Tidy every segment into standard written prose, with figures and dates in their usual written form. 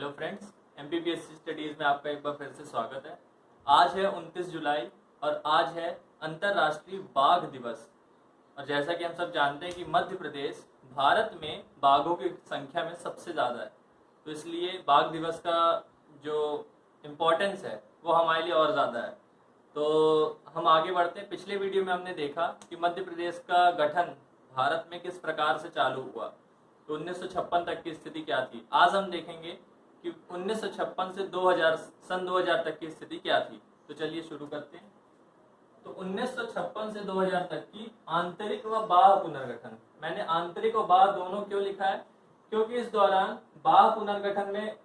Hello friends, MPPSC studies में आपका एक बार फिर से स्वागत है। आज है 29 जुलाई और आज है अंतर्राष्ट्रीय बाघ दिवस। और जैसा कि हम सब जानते हैं कि मध्य प्रदेश भारत में बाघों की संख्या में सबसे ज़्यादा है, तो इसलिए बाघ दिवस का जो इम्पोर्टेंस है वो हमारे लिए और ज़्यादा है। तो हम आगे बढ़ते हैं। पिछले वीडियो में हमने देखा कि मध्य प्रदेश का गठन भारत में किस प्रकार से चालू हुआ, तो 1956 तक की स्थिति क्या थी। आज हम देखेंगे कि 1956 से 2000 तक की स्थिति क्या थी। तो चलिए शुरू करते हैं। तो 1956 से 2000 तक की आंतरिक व बाह्य पुनर्गठन। मैंने आंतरिक और बाह्य दोनों क्यों लिखा है, क्योंकि इस दौरान बाह्य पुनर्गठन में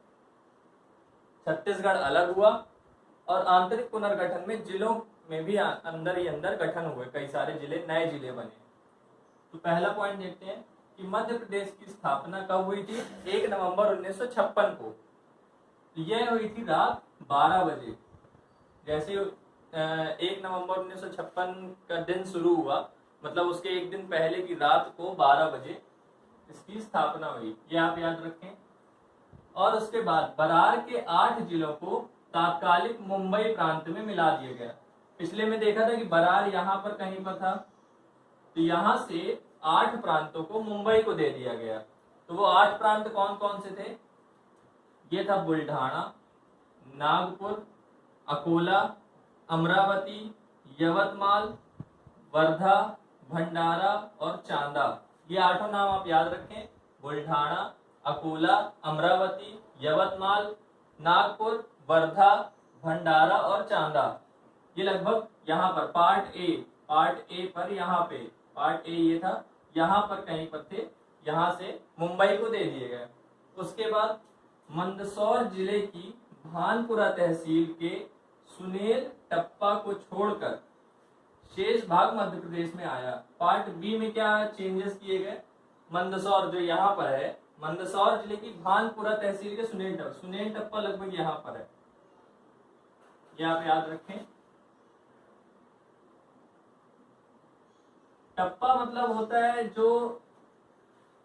छत्तीसगढ़ अलग हुआ और आंतरिक पुनर्गठन में जिलों में भी अंदर ही अंदर गठन हुए, कई सारे जिले, नए जिले बने। तो पहला पॉइंट देखते हैं कि मध्य प्रदेश की स्थापना कब हुई थी। 1 नवंबर 1956 को। यह हुई थी रात 12 बजे। जैसे 1 नवंबर 1956 का दिन शुरू हुआ, मतलब उसके एक दिन पहले की रात को 12 बजे इसकी स्थापना हुई, ये आप याद रखें। और उसके बाद बरार के 8 जिलों को तात्कालिक मुंबई प्रांत में मिला दिया गया। पिछले में देखा था कि बरार यहाँ पर कहीं पर था, तो यहाँ से 8 प्रांतों को मुंबई को दे दिया गया। तो वो 8 प्रांत कौन कौन से थे? ये था बुल्ढाना, नागपुर, अकोला, अमरावती, यवतमाल, वर्धा, भंडारा और चांदा। ये 8 नाम आप याद रखें। बुल्ढाना, अकोला, अमरावती, यवतमाल, नागपुर, वर्धा, भंडारा और चांदा। ये लगभग यहाँ पर पार्ट ए पर यहाँ पे पार्ट ए ये था, यहाँ पर कहीं पर थे, यहाँ से मुंबई को दे दिए गए। उसके बाद मंदसौर जिले की भानपुरा तहसील के सुनेल टप्पा को छोड़कर शेष भाग मध्य प्रदेश में आया। पार्ट बी में क्या चेंजेस किए गए? मंदसौर जो यहाँ पर है, मंदसौर जिले की भानपुरा तहसील के सुनेल टप्पा लगभग यहाँ पर है, ये आप याद रखें। टप्पा मतलब होता है जो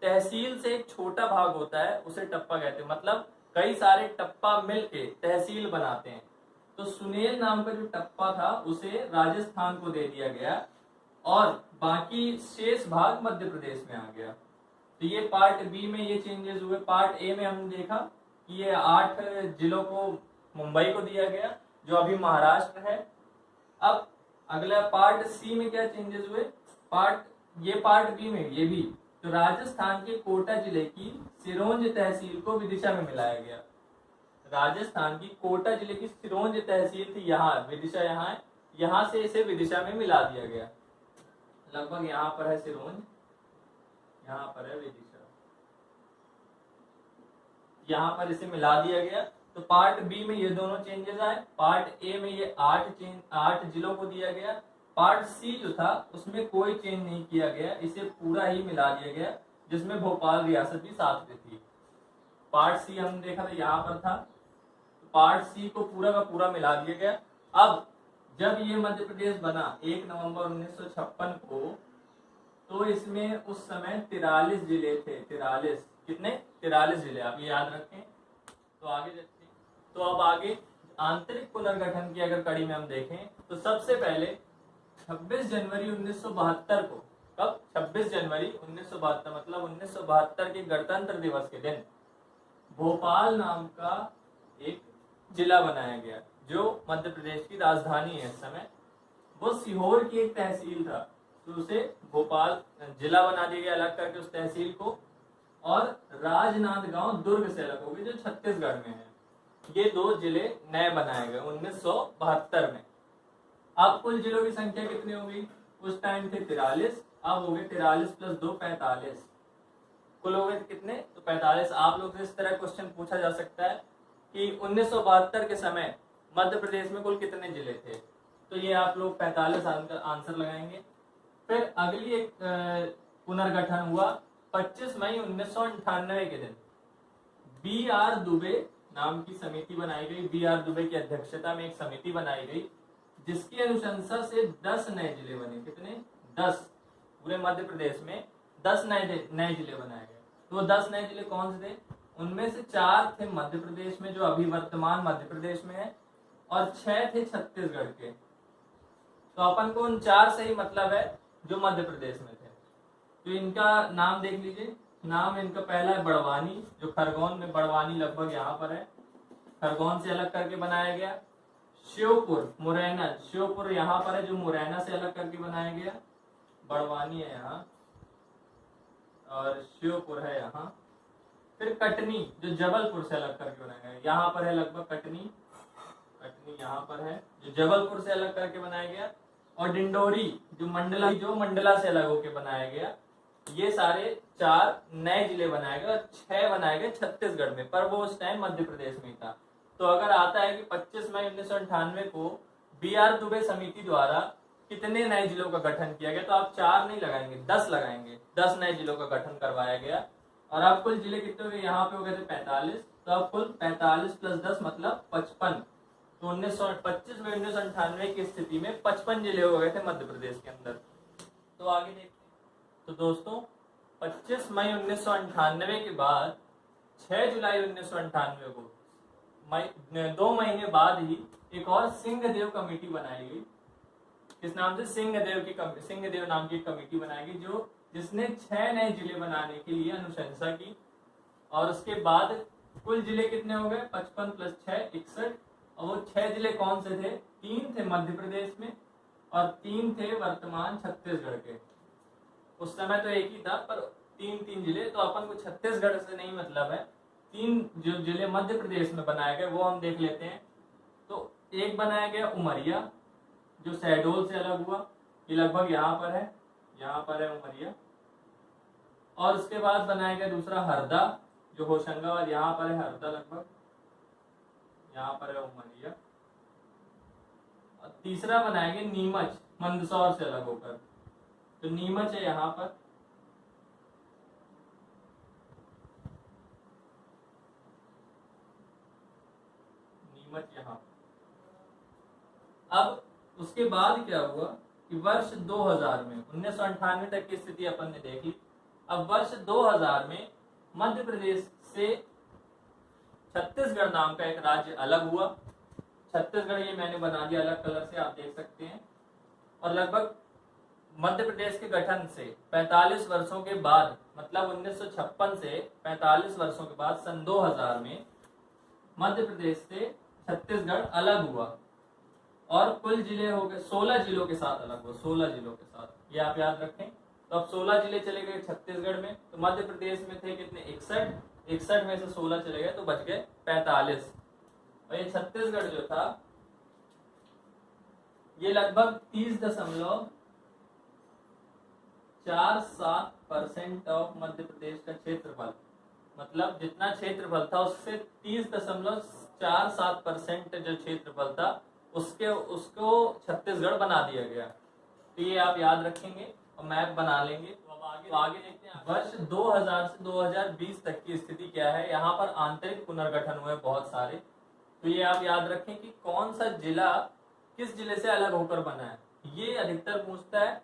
तहसील से एक छोटा भाग होता है, उसे टप्पा कहते हैं। मतलब कई सारे टप्पा मिलके तहसील बनाते हैं। तो सुनेल नाम का जो टप्पा था उसे राजस्थान को दे दिया गया और बाकी शेष भाग मध्य प्रदेश में आ गया। तो ये पार्ट बी में ये चेंजेस हुए। पार्ट ए में हमने देखा कि ये 8 जिलों को मुंबई को दिया गया, जो अभी महाराष्ट्र है। अब अगला पार्ट सी में क्या चेंजेस हुए? पार्ट बी में ये भी, तो राजस्थान के कोटा जिले की सिरोंज तहसील को विदिशा में मिलाया गया। राजस्थान की कोटा जिले की सिरोंज तहसील थी यहाँ, विदिशा यहाँ है, यहाँ से इसे विदिशा में मिला दिया गया। लगभग यहाँ पर है सिरोंज, यहाँ पर है विदिशा, यहाँ पर इसे मिला दिया गया। तो पार्ट बी में ये दोनों चेंजेस आए। पार्ट ए में ये 8 जिलों को दिया गया। पार्ट सी जो था उसमें कोई चेंज नहीं किया गया, इसे पूरा ही मिला दिया गया, जिसमें भोपाल रियासत भी साथ में थी। पार्ट सी हम देखा था यहाँ पर था, तो पार्ट सी को पूरा का पूरा मिला दिया गया। अब जब ये मध्य प्रदेश बना 1 नवंबर 1956 को, तो इसमें उस समय 43 जिले थे। 43 कितने? 43 जिले, आप ये याद रखें। तो आगे देखते हैं। तो अब आगे आंतरिक पुनर्गठन की अगर कड़ी में हम देखें तो सबसे पहले 26 जनवरी 1972 को, कब? 26 जनवरी 1972, मतलब 1972 के गणतंत्र दिवस के दिन भोपाल नाम का एक जिला बनाया गया, जो मध्य प्रदेश की राजधानी है इस समय। वो सीहोर की एक तहसील था, तो उसे भोपाल जिला बना दिया गया अलग करके उस तहसील को। और राजनांदगांव दुर्ग से अलग हो गई, जो छत्तीसगढ़ में है। ये 2 जिले नए बनाए गए 1972 में। अब कुल जिलों की संख्या कितनी हो गई? उस टाइम थे 43, अब हो गए 43 + 2 45। कुल हो गए कितने? तो 45। आप लोग से इस तरह क्वेश्चन पूछा जा सकता है कि 1972 के समय मध्य प्रदेश में कुल कितने जिले थे, तो ये आप लोग 45 आंसर लगाएंगे। फिर अगली एक पुनर्गठन हुआ 25 मई 1998 के दिन। BR दुबे नाम की समिति बनाई गई। BR दुबे की अध्यक्षता में एक समिति बनाई गई, जिसकी अनुशंसा से 10 नए जिले बने। कितने? 10। पूरे मध्य प्रदेश में 10 नए जिले बनाए गए। तो 10 नए जिले कौन से थे? उनमें से 4 थे मध्य प्रदेश में, जो अभी वर्तमान मध्य प्रदेश में है, और 6 थे छत्तीसगढ़ के। तो अपन को उन 4 से ही मतलब है जो मध्य प्रदेश में थे। तो इनका नाम देख लीजिए। नाम इनका पहला है बड़वानी, जो खरगोन में, बड़वानी लगभग यहाँ पर है, खरगोन से अलग करके बनाया गया। श्योपुर, मुरैना, श्योपुर यहाँ पर है, जो मुरैना से अलग करके बनाया गया। बड़वानी है यहाँ और श्योपुर है यहाँ। फिर कटनी, जो जबलपुर से अलग करके बनाया गया, यहाँ पर है लगभग कटनी, कटनी यहाँ पर है, जो जबलपुर से अलग करके बनाया गया। और डिंडोरी, जो मंडला से अलग होकर बनाया गया। ये सारे 4 नए जिले बनाए गए और 6 बनाए गए छत्तीसगढ़ में, पर वो उस टाइम मध्य प्रदेश में था। तो अगर आता है कि 25 मई 1998 को BR दुबे समिति द्वारा कितने नए जिलों का गठन किया गया, तो आप 4 नहीं लगाएंगे, 10 लगाएंगे। 10 नए जिलों का गठन करवाया गया। और अब कुल जिले कितने हो गए, यहाँ पे हो गए थे 45, तो अब कुल 45 + 10 मतलब 55। तो 25 मई 1998 की स्थिति में 55 जिले हो गए थे मध्य प्रदेश के अंदर। तो आगे देखते हैं। तो दोस्तों 25 मई 1998 के बाद 6 जुलाई 1998 को 2 महीने बाद ही एक और सिंहदेव कमेटी बनाई गई। किस नाम से? सिंहदेव नाम की कमेटी बनाई गई, जिसने 6 नए जिले बनाने के लिए अनुशंसा की। और उसके बाद कुल जिले कितने हो गए? 55 + 6 61। और वो 6 जिले कौन से थे? 3 थे मध्य प्रदेश में और 3 थे वर्तमान छत्तीसगढ़ के। उस समय तो एक ही था, पर 3 जिले। तो अपन को छत्तीसगढ़ से नहीं मतलब है। 3 जो जिले मध्य प्रदेश में बनाए गए वो हम देख लेते हैं। तो एक बनाया गया उमरिया, जो शहडोल से अलग हुआ, ये लगभग यहाँ पर है, यहाँ पर है उमरिया। और उसके बाद बनाया गया दूसरा हरदा, जो होशंगाबाद, यहाँ पर है हरदा, लगभग यहाँ पर है उमरिया। और तीसरा बनाया गया नीमच, मंदसौर से अलग होकर, तो नीमच है यहाँ पर। नीमच यहाँ। अब उसके बाद क्या हुआ कि वर्ष 2000 में, 1998 तक की स्थिति अपन ने देख ली। अब वर्ष 2000 में मध्य प्रदेश से छत्तीसगढ़ नाम का एक राज्य अलग हुआ। छत्तीसगढ़ ये मैंने बना दिया अलग कलर से, आप देख सकते हैं। और लगभग मध्य प्रदेश के गठन से 45 वर्षों के बाद, मतलब 1956 से 45 वर्षों के बाद सन 2000 में मध्य प्रदेश से छत्तीसगढ़ अलग हुआ। और कुल जिले हो गए 16 जिलों के साथ अलग हुआ, 16 जिलों के साथ, ये आप याद रखें। तो अब 16 जिले चले गए छत्तीसगढ़ में। तो मध्य प्रदेश में थे कितने? 61 में से 16 चले गए, तो बच गए 45। और ये छत्तीसगढ़ जो था, ये लगभग 30.47% ऑफ मध्य प्रदेश का क्षेत्रफल, मतलब जितना क्षेत्रफल था उससे 30.47% जो क्षेत्रफल था उसको छत्तीसगढ़ बना दिया गया। तो ये आप याद रखेंगे और मैप बना लेंगे। तो अब आगे देखते हैं वर्ष 2000 से 2020 तक की स्थिति क्या है। यहाँ पर आंतरिक पुनर्गठन हुए बहुत सारे। तो ये आप याद रखें कि कौन सा जिला किस जिले से अलग होकर बना है, ये अधिकतर पूछता है।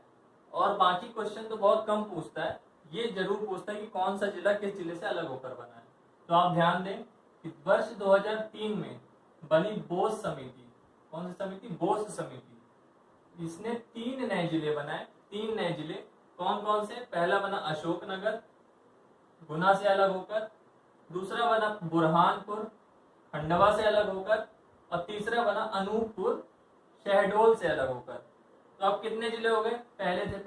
और बाकी क्वेश्चन तो बहुत कम पूछता है, ये जरूर पूछता है कि कौन सा जिला किस जिले से अलग होकर बना है। तो आप ध्यान दें कि वर्ष 2003 में बनी बोस समिति, कौन सी समिति? बोस समिति। इसने 3 नए जिले बनाए। 3 नए जिले कौन कौन से? पहला बना अशोकनगर, गुना से अलग होकर। दूसरा बना बुरहानपुर, खंडवा से अलग होकर। और तीसरा बना अनूपपुर, शहडोल से अलग होकर। तो अब कितने जिले हो गए? पहले थे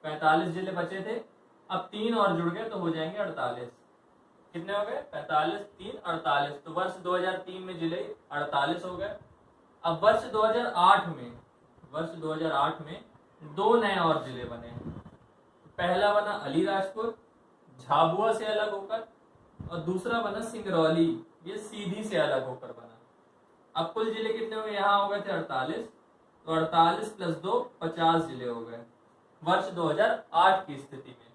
45 जिले बचे थे। अब 3 और जुड़ गए तो हो जाएंगे 48। कितने हो गए? 45, 3, 48। तो वर्ष 2003 में जिले 48 हो गए। अब वर्ष 2008 में 2 नए और जिले बने। पहला बना अलीराजपुर, झाबुआ से अलग होकर। और दूसरा बना सिंगरौली, ये सीधी से अलग होकर बना। अब कुल जिले कितने हो गए? यहाँ हो गए थे 48, तो 48 + 2 50 जिले हो गए वर्ष 2008 की स्थिति में।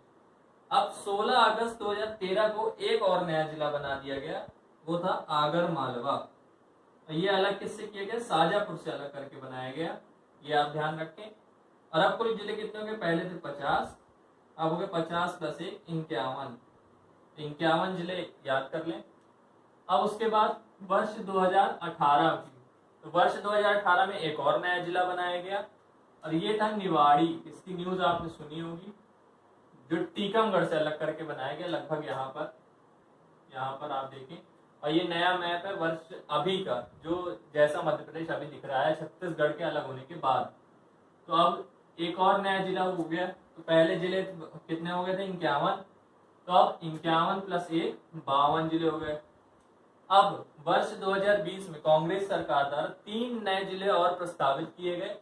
अब 16 अगस्त 2013 को एक और नया जिला बना दिया गया, वो था आगर मालवा। ये अलग किससे किया गया? शाजापुर से अलग करके बनाया गया, ये आप ध्यान रखें। और अब कुल जिले कितने हो गए? पहले थे 50, अब हो गए 50 + 1 51। 51 जिले याद कर लें। अब उसके बाद वर्ष 2018 की, तो वर्ष 2018 में एक और नया जिला बनाया गया और ये था निवाड़ी। इसकी न्यूज आपने सुनी होगी, जो टीकमगढ़ से अलग करके बनाया गया, लगभग यहाँ पर आप देखें। और ये नया मैप है वर्ष अभी का, जो जैसा मध्य प्रदेश अभी दिख रहा है छत्तीसगढ़ के अलग होने के बाद। तो अब एक और नया जिला हो गया। तो पहले जिले कितने हो गए थे? 51। तो अब 51 + 1 52 जिले हो गए। अब वर्ष 2020 में कांग्रेस सरकार द्वारा 3 नए जिले और प्रस्तावित किए गए।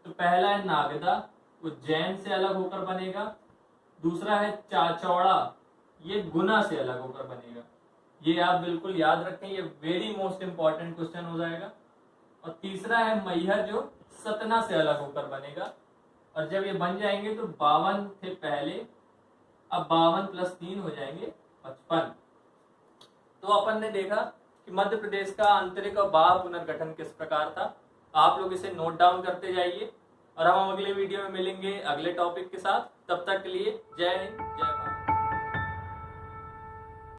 तो पहला है नागदा, उज्जैन से अलग होकर बनेगा। दूसरा है चाचौड़ा, ये गुना से अलग होकर बनेगा। ये आप बिल्कुल याद रखें, ये वेरी मोस्ट इंपॉर्टेंट क्वेश्चन हो जाएगा। और तीसरा है मैहर, जो सतना से अलग होकर बनेगा। और जब ये बन जाएंगे तो 52 थे पहले, अब 52 + 3 हो जाएंगे 55। तो अपन ने देखा कि मध्य प्रदेश का आंतरिक और बाह्य पुनर्गठन किस प्रकार था। आप लोग इसे नोट डाउन करते जाइए और हम अगले वीडियो में मिलेंगे अगले टॉपिक के साथ। तब तक के लिए जय हिंद, जय भारत।